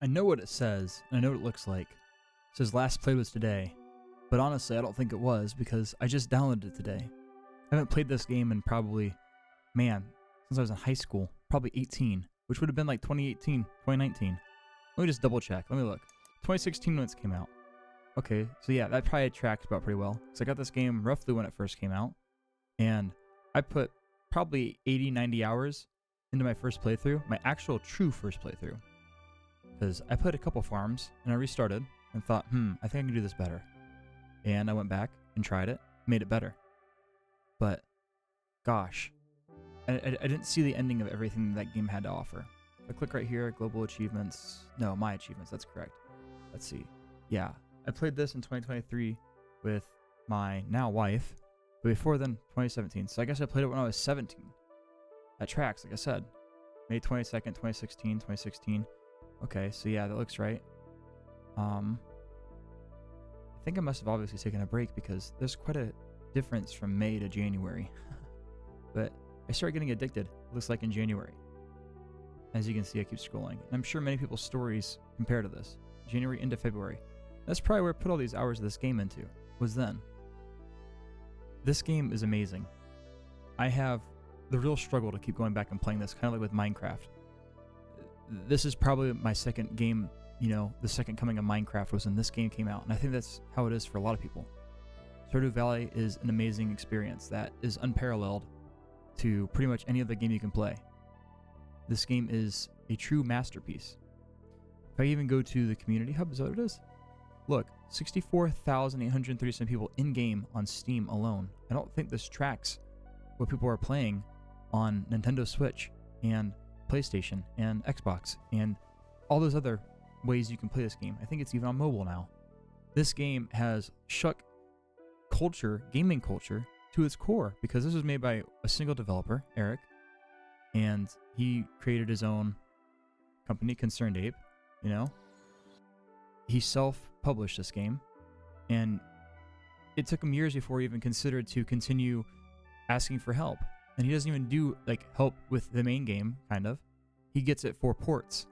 I know what it says, and I know what it looks like. It says last played was today, but honestly I don't think it was because I just downloaded it today. I haven't played this game in probably, man, since I was in high school, probably 18, which would have been like 2018, 2019. Let me just double check, let me look. 2016 when it came out. Okay, so yeah, that probably tracks about pretty well. Because I got this game roughly when it first came out, and I put probably 80, 90 hours into my first playthrough, my actual true first playthrough. Because I played a couple farms, and I restarted, and thought, I think I can do this better. And I went back and tried it, made it better. But, gosh, I didn't see the ending of everything that game had to offer. If I click right here, global achievements, no, my achievements, that's correct. Let's see. Yeah, I played this in 2023 with my now wife, but before then, 2017. So I guess I played it when I was 17. That tracks, like I said. May 22nd, 2016. Okay, so yeah, that looks right. I think I must have obviously taken a break because there's quite a difference from May to January. But I started getting addicted, it looks like in January. As you can see, I keep scrolling. And I'm sure many people's stories compare to this. January into February. That's probably where I put all these hours of this game into, was then. This game is amazing. I have the real struggle to keep going back and playing this, kind of like with Minecraft. This is probably my second game, the second coming of Minecraft was when this game came out, and I think that's how it is for a lot of people. Stardew Valley is an amazing experience that is unparalleled to pretty much any other game you can play. This game is a true masterpiece. If I even go to the community hub, is that what it is? Look, 64,837 people in-game on Steam alone. I don't think this tracks what people are playing on Nintendo Switch and PlayStation and Xbox and all those other ways you can play this game. I think it's even on mobile now. This game has shook culture, gaming culture, to its core because this was made by a single developer, Eric, and he created his own company, Concerned Ape, He self-published this game, and it took him years before he even considered to continue asking for help. And he doesn't even do help with the main game, kind of. He gets it for ports.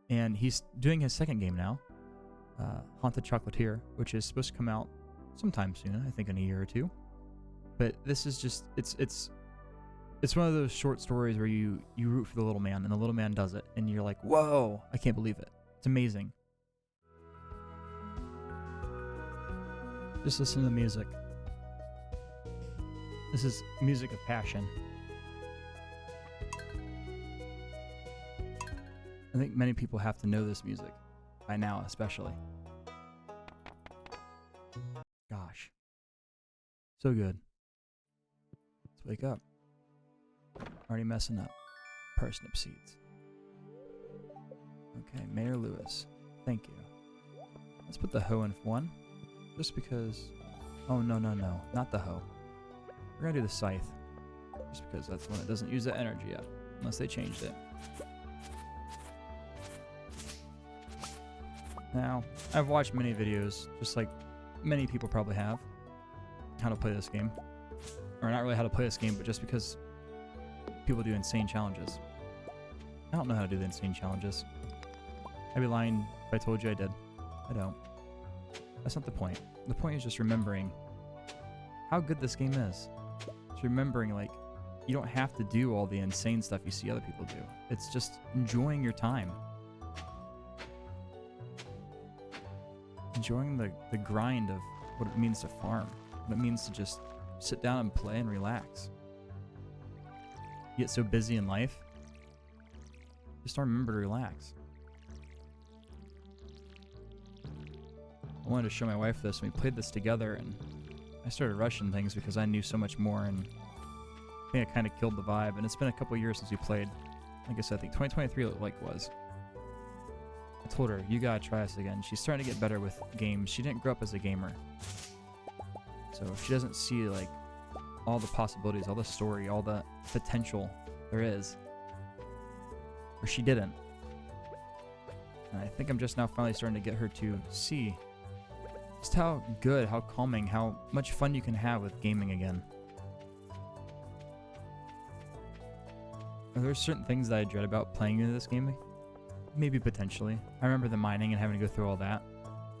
And he's doing his second game now, Haunted Chocolatier, which is supposed to come out sometime soon, I think in a year or two. But this is just, it's one of those short stories where you root for the little man, and the little man does it, and you're like, whoa, I can't believe it. It's amazing. Just listen to the music. This is music of passion. I think many people have to know this music, by now especially. Gosh. So good. Let's wake up. Already messing up. Parsnip seeds. Okay, Mayor Lewis. Thank you. Let's put the hoe in for one. Just because... Oh, no, not the hoe. We're gonna do the scythe. Just because that's one that doesn't use that energy yet. Unless they changed it. Now, I've watched many videos, just like many people probably have, how to play this game. Or not really how to play this game, but just because people do insane challenges. I don't know how to do the insane challenges. I'd be lying if I told you I did. I don't. That's not the point. The point is just remembering how good this game is. It's remembering, you don't have to do all the insane stuff you see other people do. It's just enjoying your time. Enjoying the grind of what it means to farm. What it means to just sit down and play and relax. You get so busy in life, just don't remember to relax. I wanted to show my wife this, and we played this together, and I started rushing things because I knew so much more, and I think I kind of killed the vibe, and it's been a couple years since we played. Like I said, I think 2023 was. I told her, you gotta try this again. She's starting to get better with games. She didn't grow up as a gamer. So she doesn't see, all the possibilities, all the story, all the potential there is. Or she didn't. And I think I'm just now finally starting to get her to see just how good, how calming, how much fun you can have with gaming again. Are there certain things that I dread about playing into this game? maybe potentially. I remember the mining and having to go through all that.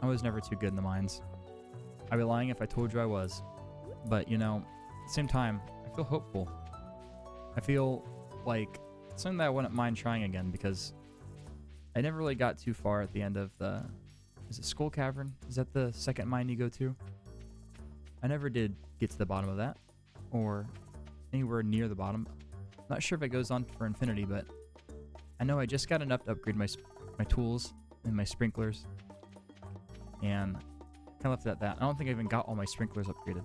I was never too good in the mines. I'd be lying if I told you I was. But, you know, at the same time, I feel hopeful. I feel like it's something that I wouldn't mind trying again because I never really got too far at the end of the... Is it Skull Cavern? Is that the second mine you go to? I never did get to the bottom of that. Or anywhere near the bottom. Not sure if it goes on for infinity, but I know I just got enough to upgrade my tools and my sprinklers. And I left it at that. I don't think I even got all my sprinklers upgraded.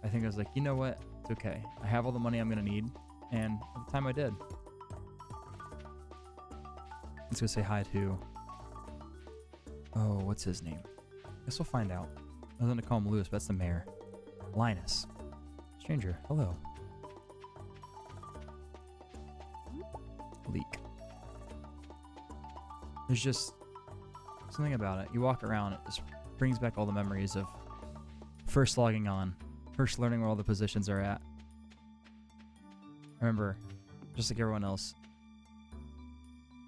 I think I was like, you know what? It's okay. I have all the money I'm going to need. And at the time I did. Let's go say hi to... Oh, what's his name? Guess we'll find out. I was going to call him Lewis, but that's the mayor. Linus. Stranger, hello. Leak. There's just something about it. You walk around, it just brings back all the memories of first logging on, first learning where all the positions are at. I remember, just like everyone else,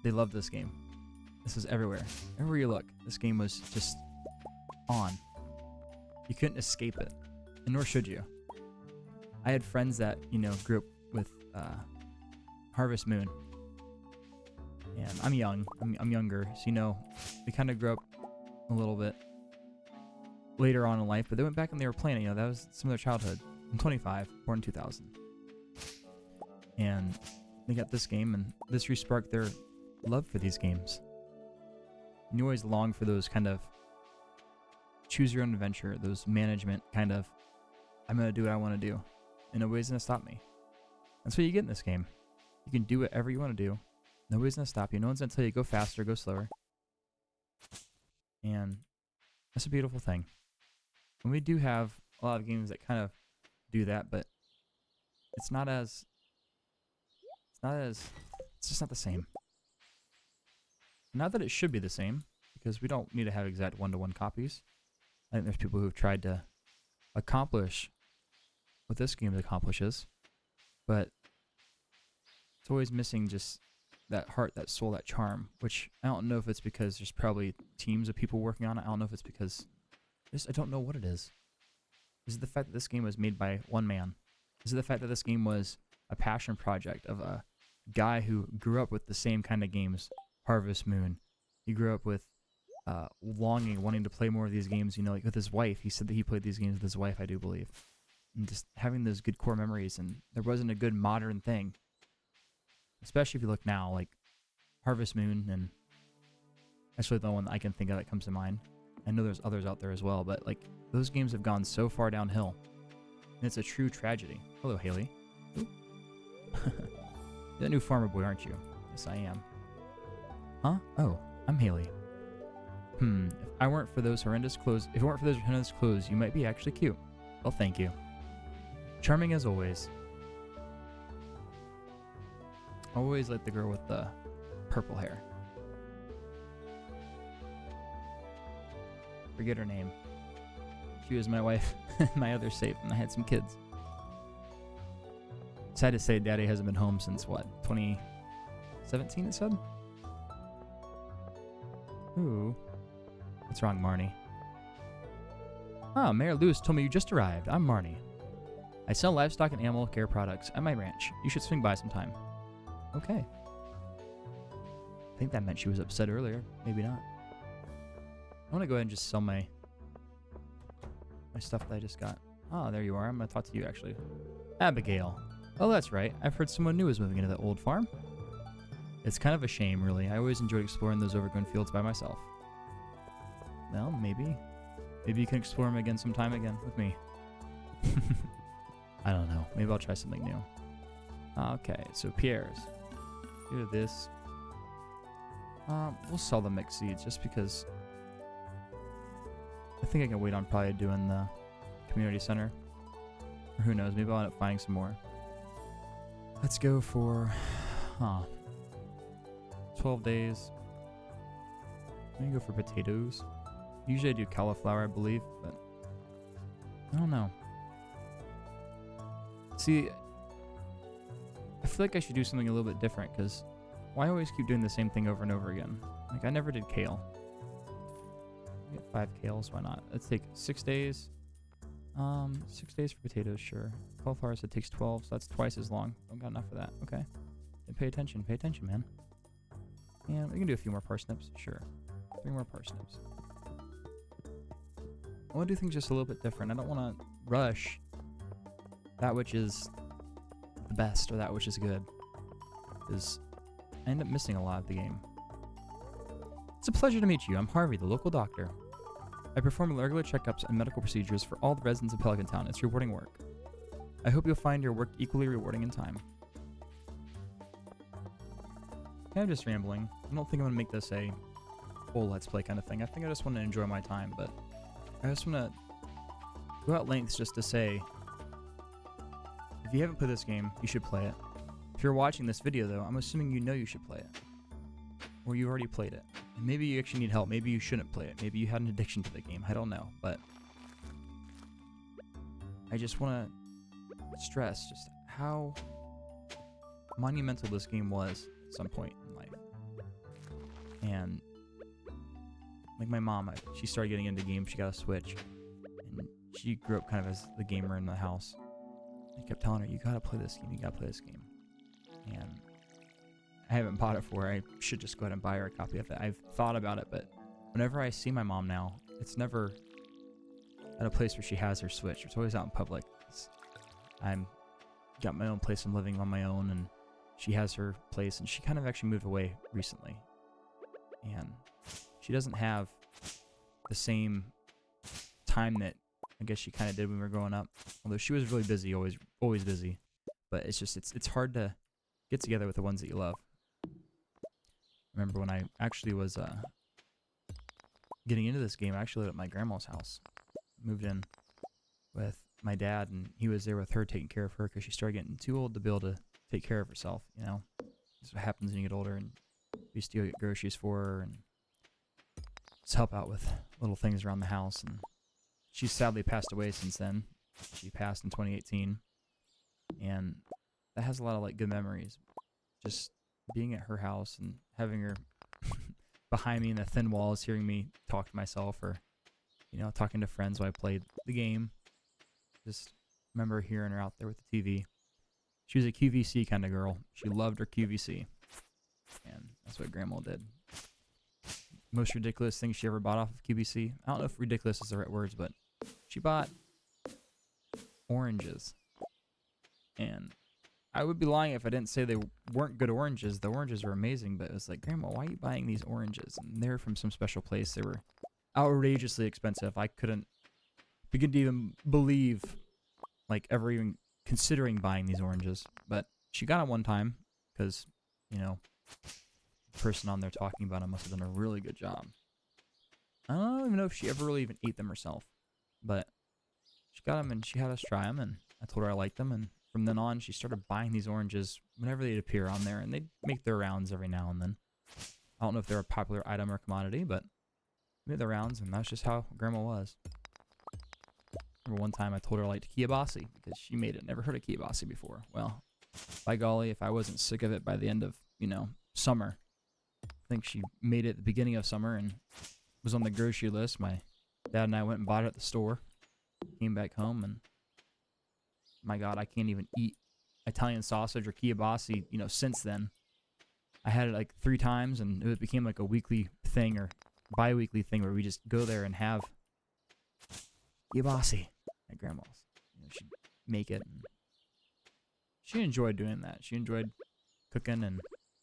they loved this game. This was everywhere. Everywhere you look, this game was just on. You couldn't escape it, and nor should you. I had friends that, you know, grew up with Harvest Moon. And I'm young. I'm younger, so, you know, we kind of grew up a little bit later on in life, but they went back and they were playing it. You know, that was some of their childhood. I'm 25, born in 2000. And they got this game, and this re-sparked their love for these games. And you always long for those kind of choose your own adventure, those management kind of, I'm going to do what I want to do, and nobody's going to stop me. That's what you get in this game. You can do whatever you want to do. Nobody's going to stop you. No one's going to tell you go faster, go slower. And that's a beautiful thing. And we do have a lot of games that kind of do that, but it's just not the same. Not that it should be the same, because we don't need to have exact one-to-one copies. I think there's people who've tried to accomplish what this game accomplishes, but it's always missing just that heart, that soul, that charm, which I don't know if it's because there's probably teams of people working on it. I don't know if it's because I don't know what it is. Is it the fact that this game was made by one man? Is it the fact that this game was a passion project of a guy who grew up with the same kind of games, Harvest Moon? He grew up with wanting to play more of these games, you know, like with his wife. He said that he played these games with his wife, I do believe. And just having those good core memories, and there wasn't a good modern thing. Especially if you look now, like Harvest Moon, and that's really the one that I can think of that comes to mind. I know there's others out there as well, but like those games have gone so far downhill, and it's a true tragedy. Hello, Haley. You're that new farmer boy, aren't you? Yes, I am. Huh? Oh, I'm Haley. If it weren't for those horrendous clothes, you might be actually cute. Well, thank you. Charming as always. Always like the girl with the purple hair. Forget her name. She was my wife, my other safe, and I had some kids. Sad to say, Daddy hasn't been home since what, 2017? It said. Ooh, what's wrong, Marnie? Ah, Mayor Lewis told me you just arrived. I'm Marnie. I sell livestock and animal care products at my ranch. You should swing by sometime. Okay. I think that meant she was upset earlier. Maybe not. I want to go ahead and just sell my stuff that I just got. Oh, there you are. I'm going to talk to you, actually. Abigail. Oh, that's right. I've heard someone new is moving into the old farm. It's kind of a shame, really. I always enjoyed exploring those overgrown fields by myself. Well, maybe. Maybe you can explore them again sometime again with me. I don't know. Maybe I'll try something new. Okay, so Pierre's. Do this. We'll sell the mixed seeds just because I think I can wait on probably doing the community center. Or who knows, maybe I'll end up finding some more. Let's go for 12 days. I'm gonna go for potatoes. Usually I do cauliflower, I believe, but I don't know. See, I feel like I should do something a little bit different because Why always keep doing the same thing over and over again? Like, I never did kale. Get 5 kales, why not? Let's take 6 days. 6 days for potatoes, sure. Cauliflower, so it takes 12, so that's twice as long. Don't got enough for that. Okay. And pay attention, man. And we can do a few more parsnips, sure. 3 more parsnips. I want to do things just a little bit different. I don't want to rush that which is the best or that which is good, because I end up missing a lot of the game. It's a pleasure to meet you. I'm Harvey, the local doctor. I perform regular checkups and medical procedures for all the residents of Pelican Town. It's rewarding work. I hope you'll find your work equally rewarding in time. I'm just rambling. I don't think I'm going to make this a full Let's Play kind of thing. I think I just want to enjoy my time, but I just want to go out lengths just to say, if you haven't played this game, you should play it. If you're watching this video, though, I'm assuming you know you should play it. Or you already played it. And maybe you actually need help. Maybe you shouldn't play it. Maybe you had an addiction to the game. I don't know. But I just want to stress just how monumental this game was at some point in life. And like my mom, she started getting into games. She got a Switch. And she grew up kind of as the gamer in the house. I kept telling her, you gotta play this game. You gotta play this game. And I haven't bought it for her. I should just go ahead and buy her a copy of it. I've thought about it, but whenever I see my mom now, it's never at a place where she has her Switch. It's always out in public. I'm got my own place. I'm living on my own, and she has her place, and she kind of actually moved away recently. And she doesn't have the same time that I guess she kind of did when we were growing up. Although she was really busy, always busy. But it's just, it's hard to get together with the ones that you love. Remember when I actually was getting into this game, I actually lived at my grandma's house. Moved in with my dad, and he was there with her, taking care of her, because she started getting too old to be able to take care of herself, you know. That's what happens when you get older, and we used to go get groceries for her, and just help out with little things around the house. And she's sadly passed away since then. She passed in 2018, and that has a lot of like good memories. Just being at her house and having her behind me in the thin walls, hearing me talk to myself, or, you know, talking to friends while I played the game. Just remember hearing her out there with the TV. She was a QVC kind of girl. She loved her QVC. And that's what Grandma did. Most ridiculous thing she ever bought off of QVC. I don't know if ridiculous is the right words, but she bought oranges. And I would be lying if I didn't say they weren't good oranges. The oranges were amazing, but it was like, Grandma, why are you buying these oranges? And they're from some special place. They were outrageously expensive. I couldn't begin to even believe, like, ever even considering buying these oranges. But she got it one time because, you know, the person on there talking about them must have done a really good job. I don't even know if she ever really even ate them herself. But she got them and she had us try them, and I told her I liked them, and from then on, she started buying these oranges whenever they'd appear on there, and they'd make their rounds every now and then. I don't know if they're a popular item or commodity, but they made their rounds, and that's just how Grandma was. Remember one time I told her I liked kielbasa because she made it. Never heard of kielbasa before. Well, by golly, if I wasn't sick of it by the end of, you know, summer. I think she made it at the beginning of summer and was on the grocery list. My dad and I went and bought it at the store. Came back home, and my God, I can't even eat Italian sausage or kielbasa, you know, since then. I had it like 3 times, and it became like a weekly thing or bi-weekly thing where we just go there and have kielbasa at Grandma's. You know, she'd make it, and she enjoyed doing that. She enjoyed cooking and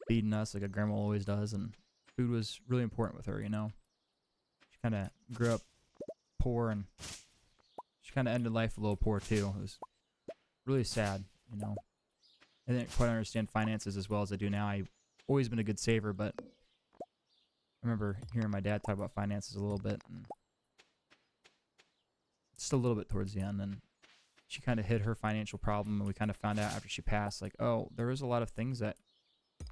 feeding us like a grandma always does, and food was really important with her, you know. She kind of grew up poor, and she kind of ended life a little poor too. It was really sad, you know. I didn't quite understand finances as well as I do now. I've always been a good saver, but I remember hearing my dad talk about finances a little bit, and just a little bit towards the end, and she kind of hid her financial problem, and we kind of found out after she passed, like, oh, there was a lot of things that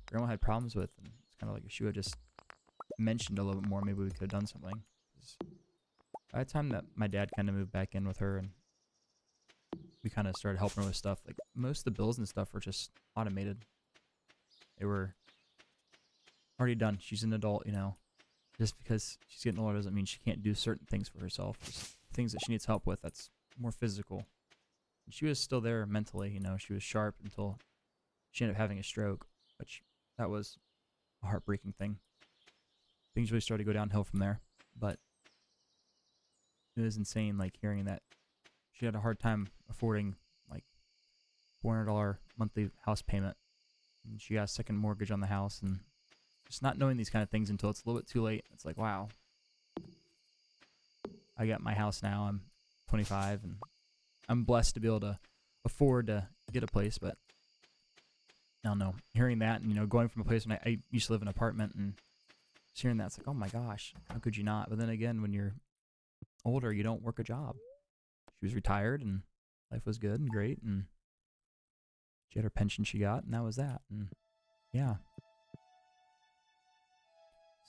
Grandma had problems with, and it's kind of like if she would just mentioned a little bit more, maybe we could have done something. By the time that my dad kind of moved back in with her, and we kind of started helping her with stuff, like most of the bills and stuff were just automated. They were already done. She's an adult, you know. Just because she's getting older doesn't mean she can't do certain things for herself. Just things that she needs help with that's more physical. And she was still there mentally, you know. She was sharp until she ended up having a stroke, which that was a heartbreaking thing. Things really started to go downhill from there. But it was insane, like, hearing that she had a hard time affording, like, $400 monthly house payment. And she got a second mortgage on the house, and just not knowing these kind of things until it's a little bit too late. It's like, wow, I got my house now. I'm 25, and I'm blessed to be able to afford to get a place. But I don't know, hearing that, and, you know, going from a place when I used to live in an apartment, and just hearing that, it's like, oh my gosh, how could you not? But then again, when you're older, you don't work a job. She was retired, and life was good and great, and she had her pension she got, and that was that. And yeah.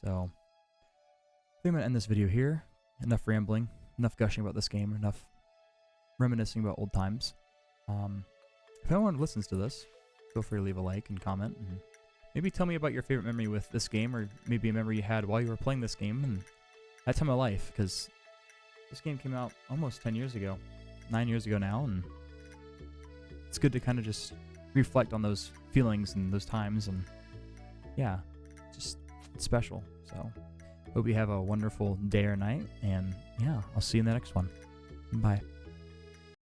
So I think I'm going to end this video here. Enough rambling, enough gushing about this game, enough reminiscing about old times. If anyone listens to this, feel free to leave a like and comment, and maybe tell me about your favorite memory with this game, or maybe a memory you had while you were playing this game and that time of life, because this game came out almost 10 years ago, 9 years ago now, and it's good to kind of just reflect on those feelings and those times, and yeah, just it's special. So hope you have a wonderful day or night, and yeah, I'll see you in the next one. Bye.